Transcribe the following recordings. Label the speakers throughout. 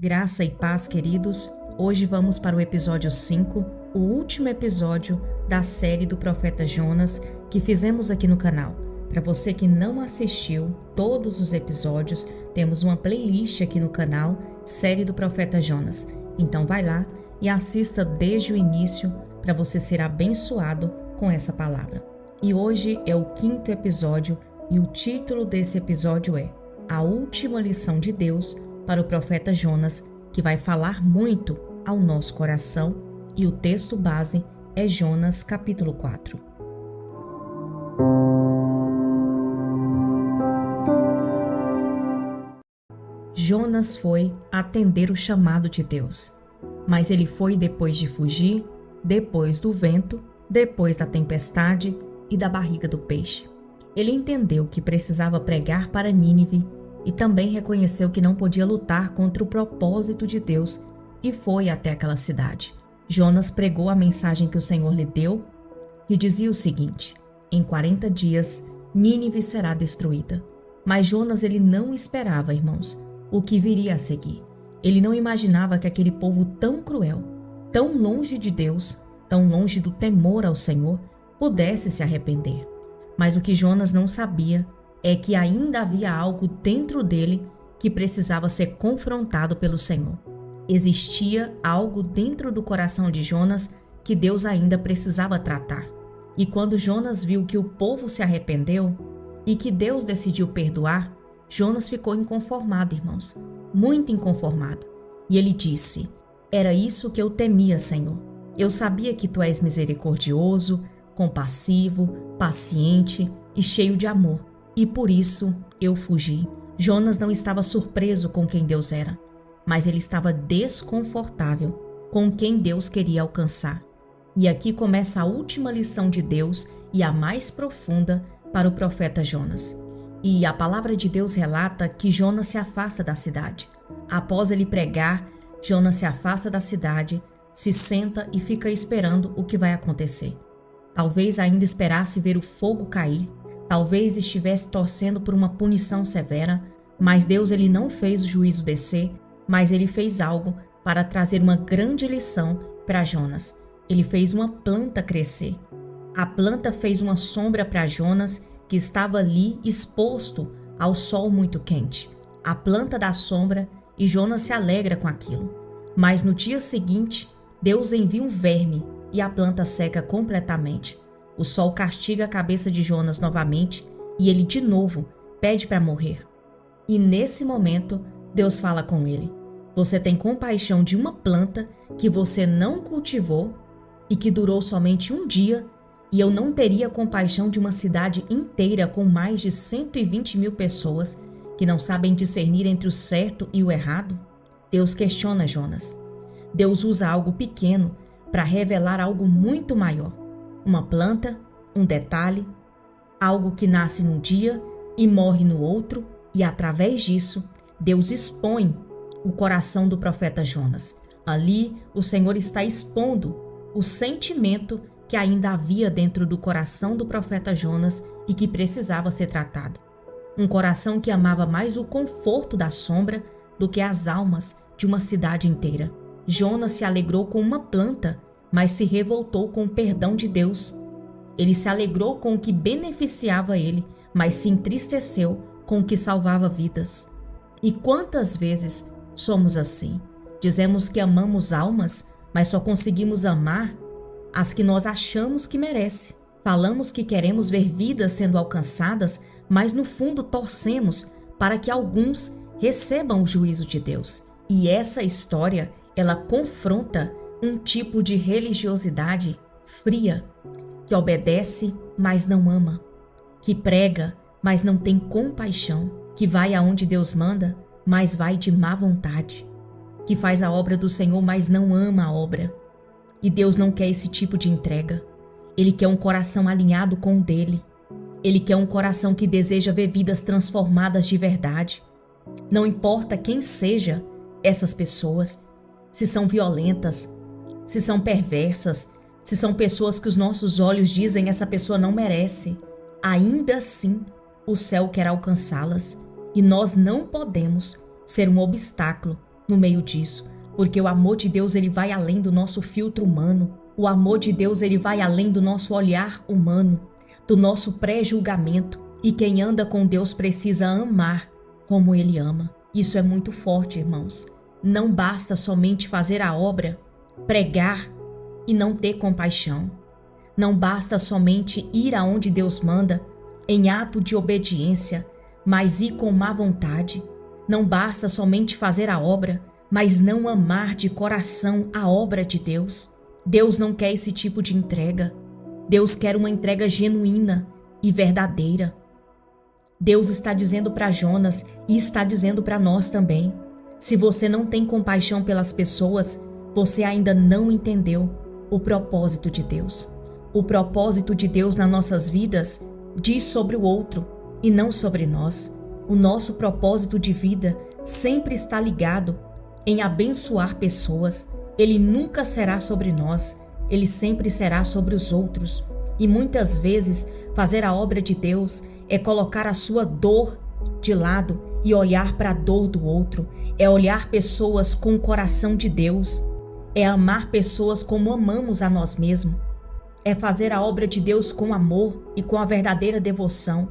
Speaker 1: Graça e paz, queridos. Hoje vamos para o episódio 5, o último episódio da série do profeta Jonas que fizemos aqui no canal. Para você que não assistiu todos os episódios, temos uma playlist aqui no canal, série do profeta Jonas. Então vai lá e assista desde o início para você ser abençoado com essa palavra. E hoje é o 5º episódio e o título desse episódio é A Última Lição de Deus para o profeta Jonas, que vai falar muito ao nosso coração, e o texto base é Jonas capítulo 4. Jonas foi atender o chamado de Deus, mas ele foi depois de fugir, depois do vento, depois da tempestade e da barriga do peixe. Ele entendeu que precisava pregar para Nínive e também reconheceu que não podia lutar contra o propósito de Deus e foi até aquela cidade. Jonas pregou a mensagem que o Senhor lhe deu, que dizia o seguinte: em 40 dias Nínive será destruída. Mas Jonas ele não esperava, irmãos, o que viria a seguir. Ele não imaginava que aquele povo tão cruel, tão longe de Deus, tão longe do temor ao Senhor, pudesse se arrepender. Mas o que Jonas não sabia é que ainda havia algo dentro dele que precisava ser confrontado pelo Senhor. Existia algo dentro do coração de Jonas que Deus ainda precisava tratar. E quando Jonas viu que o povo se arrependeu e que Deus decidiu perdoar, Jonas ficou inconformado, irmãos, muito inconformado. E ele disse: era isso que eu temia, Senhor. Eu sabia que tu és misericordioso, compassivo, paciente e cheio de amor. E por isso eu fugi. Jonas não estava surpreso com quem Deus era, mas ele estava desconfortável com quem Deus queria alcançar. E aqui começa a última lição de Deus e a mais profunda para o profeta Jonas. E a palavra de Deus relata que Jonas se afasta da cidade. Após ele pregar, Jonas se afasta da cidade, se senta e fica esperando o que vai acontecer. Talvez ainda esperasse ver o fogo cair. Talvez estivesse torcendo por uma punição severa, mas Deus ele não fez o juízo descer, mas ele fez algo para trazer uma grande lição para Jonas. Ele fez uma planta crescer. A planta fez uma sombra para Jonas, que estava ali exposto ao sol muito quente. A planta dá sombra e Jonas se alegra com aquilo. Mas no dia seguinte, Deus envia um verme e a planta seca completamente. O sol castiga a cabeça de Jonas novamente e ele de novo pede para morrer. E nesse momento, Deus fala com ele: você tem compaixão de uma planta que você não cultivou e que durou somente um dia, e eu não teria compaixão de uma cidade inteira com mais de 120 mil pessoas que não sabem discernir entre o certo e o errado? Deus questiona Jonas. Deus usa algo pequeno para revelar algo muito maior. Uma planta, um detalhe, algo que nasce num dia e morre no outro, e através disso, Deus expõe o coração do profeta Jonas. Ali, o Senhor está expondo o sentimento que ainda havia dentro do coração do profeta Jonas e que precisava ser tratado. Um coração que amava mais o conforto da sombra do que as almas de uma cidade inteira. Jonas se alegrou com uma planta, mas se revoltou com o perdão de Deus. Ele se alegrou com o que beneficiava ele, mas se entristeceu com o que salvava vidas. E quantas vezes somos assim? Dizemos que amamos almas, mas só conseguimos amar as que nós achamos que merece. Falamos que queremos ver vidas sendo alcançadas, mas no fundo torcemos para que alguns recebam o juízo de Deus. E essa história, ela confronta um tipo de religiosidade fria, que obedece, mas não ama, que prega, mas não tem compaixão, que vai aonde Deus manda, mas vai de má vontade, que faz a obra do Senhor, mas não ama a obra. E Deus não quer esse tipo de entrega. Ele quer um coração alinhado com o dele. Ele quer um coração que deseja ver vidas transformadas de verdade. Não importa quem seja essas pessoas, se são violentas, se são perversas, se são pessoas que os nossos olhos dizem essa pessoa não merece, ainda assim o céu quer alcançá-las e nós não podemos ser um obstáculo no meio disso, porque o amor de Deus ele vai além do nosso filtro humano. O amor de Deus ele vai além do nosso olhar humano, do nosso pré-julgamento. E quem anda com Deus precisa amar como Ele ama. Isso é muito forte, irmãos. Não basta somente fazer a obra, pregar e não ter compaixão. Não basta somente ir aonde Deus manda em ato de obediência, mas ir com má vontade. Não basta somente fazer a obra, mas não amar de coração a obra de Deus. Deus não quer esse tipo de entrega. Deus quer uma entrega genuína e verdadeira. Deus está dizendo para Jonas e está dizendo para nós também. Se você não tem compaixão pelas pessoas, você ainda não entendeu o propósito de Deus. O propósito de Deus nas nossas vidas diz sobre o outro e não sobre nós. O nosso propósito de vida sempre está ligado em abençoar pessoas. Ele nunca será sobre nós, ele sempre será sobre os outros. E muitas vezes fazer a obra de Deus é colocar a sua dor de lado e olhar para a dor do outro. É olhar pessoas com o coração de Deus. É amar pessoas como amamos a nós mesmos. É fazer a obra de Deus com amor e com a verdadeira devoção.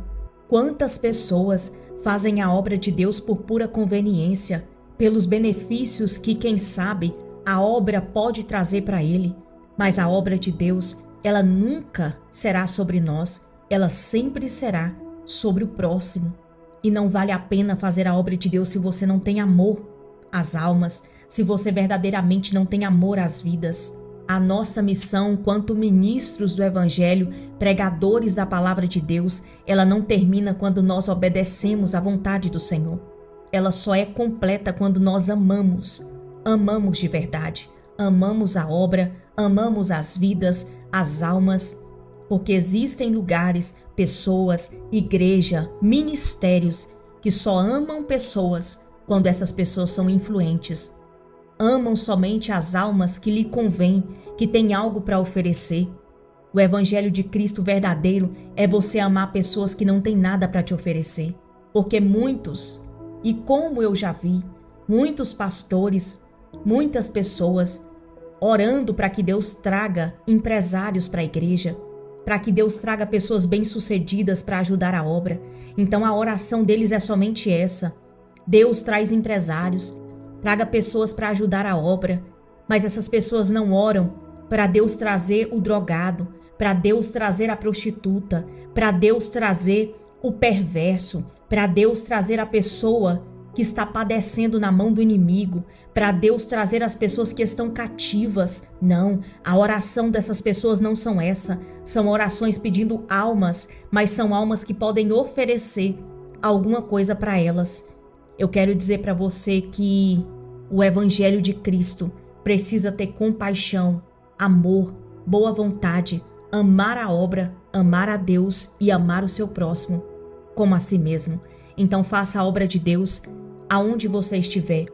Speaker 1: Quantas pessoas fazem a obra de Deus por pura conveniência, pelos benefícios que, quem sabe, a obra pode trazer para ele. Mas a obra de Deus, ela nunca será sobre nós, ela sempre será sobre o próximo. E não vale a pena fazer a obra de Deus se você não tem amor às almas, se você verdadeiramente não tem amor às vidas. A nossa missão, quanto ministros do Evangelho, pregadores da palavra de Deus, ela não termina quando nós obedecemos à vontade do Senhor. Ela só é completa quando nós amamos de verdade. Amamos a obra, amamos as vidas, as almas, porque existem lugares, pessoas, igreja, ministérios que só amam pessoas quando essas pessoas são influentes. Amam somente as almas que lhe convém, que têm algo para oferecer. O Evangelho de Cristo verdadeiro é você amar pessoas que não têm nada para te oferecer. Porque muitos, e como eu já vi, muitos pastores, muitas pessoas orando para que Deus traga empresários para a igreja, para que Deus traga pessoas bem-sucedidas para ajudar a obra. Então a oração deles é somente essa. Deus traz empresários, traga pessoas para ajudar a obra, mas essas pessoas não oram para Deus trazer o drogado, para Deus trazer a prostituta, para Deus trazer o perverso, para Deus trazer a pessoa que está padecendo na mão do inimigo, para Deus trazer as pessoas que estão cativas. Não, a oração dessas pessoas não são essa. São orações pedindo almas, mas são almas que podem oferecer alguma coisa para elas. Eu quero dizer para você que o Evangelho de Cristo precisa ter compaixão, amor, boa vontade, amar a obra, amar a Deus e amar o seu próximo como a si mesmo. Então faça a obra de Deus aonde você estiver,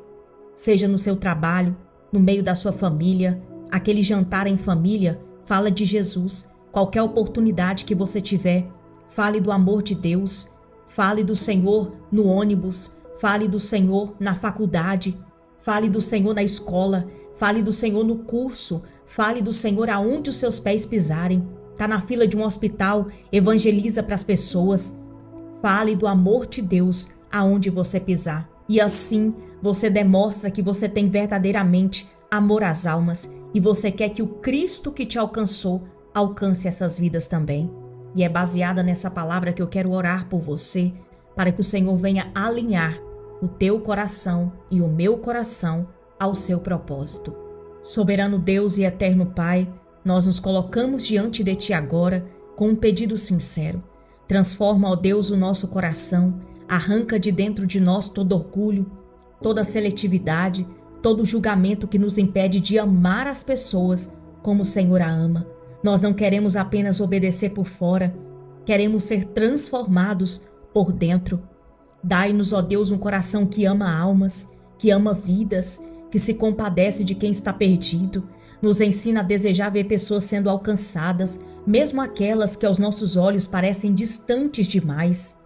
Speaker 1: seja no seu trabalho, no meio da sua família, aquele jantar em família, fala de Jesus. Qualquer oportunidade que você tiver, fale do amor de Deus, fale do Senhor no ônibus, fale do Senhor na faculdade, fale do Senhor na escola, fale do Senhor no curso, fale do Senhor aonde os seus pés pisarem. Tá na fila de um hospital, evangeliza para as pessoas. Fale do amor de Deus aonde você pisar. E assim você demonstra que você tem verdadeiramente amor às almas e você quer que o Cristo que te alcançou alcance essas vidas também. E é baseada nessa palavra que eu quero orar por você, para que o Senhor venha alinhar o teu coração e o meu coração ao seu propósito. Soberano Deus e eterno Pai, nós nos colocamos diante de Ti agora com um pedido sincero. Transforma, ó Deus, o nosso coração, arranca de dentro de nós todo orgulho, toda seletividade, todo julgamento que nos impede de amar as pessoas como o Senhor a ama. Nós não queremos apenas obedecer por fora, queremos ser transformados por dentro. Dai-nos, ó Deus, um coração que ama almas, que ama vidas, que se compadece de quem está perdido. Nos ensina a desejar ver pessoas sendo alcançadas, mesmo aquelas que aos nossos olhos parecem distantes demais.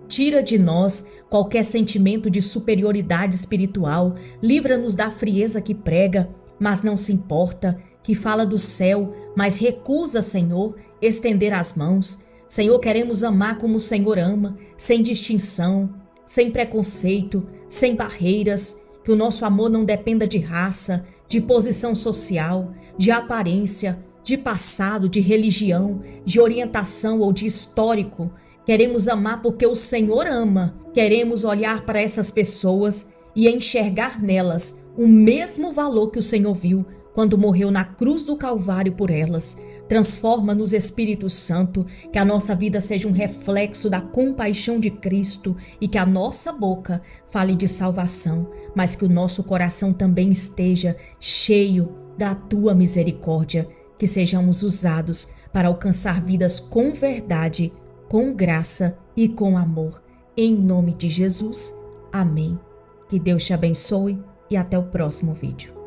Speaker 1: Tira de nós qualquer sentimento de superioridade espiritual, livra-nos da frieza que prega, mas não se importa, que fala do céu, mas recusa, Senhor, estender as mãos. Senhor, queremos amar como o Senhor ama, sem distinção, sem preconceito, sem barreiras, que o nosso amor não dependa de raça, de posição social, de aparência, de passado, de religião, de orientação ou de histórico. Queremos amar porque o Senhor ama. Queremos olhar para essas pessoas e enxergar nelas o mesmo valor que o Senhor viu quando morreu na cruz do Calvário por elas. Transforma-nos, Espírito Santo, que a nossa vida seja um reflexo da compaixão de Cristo e que a nossa boca fale de salvação, mas que o nosso coração também esteja cheio da Tua misericórdia, que sejamos usados para alcançar vidas com verdade, com graça e com amor. Em nome de Jesus. Amém. Que Deus te abençoe e até o próximo vídeo.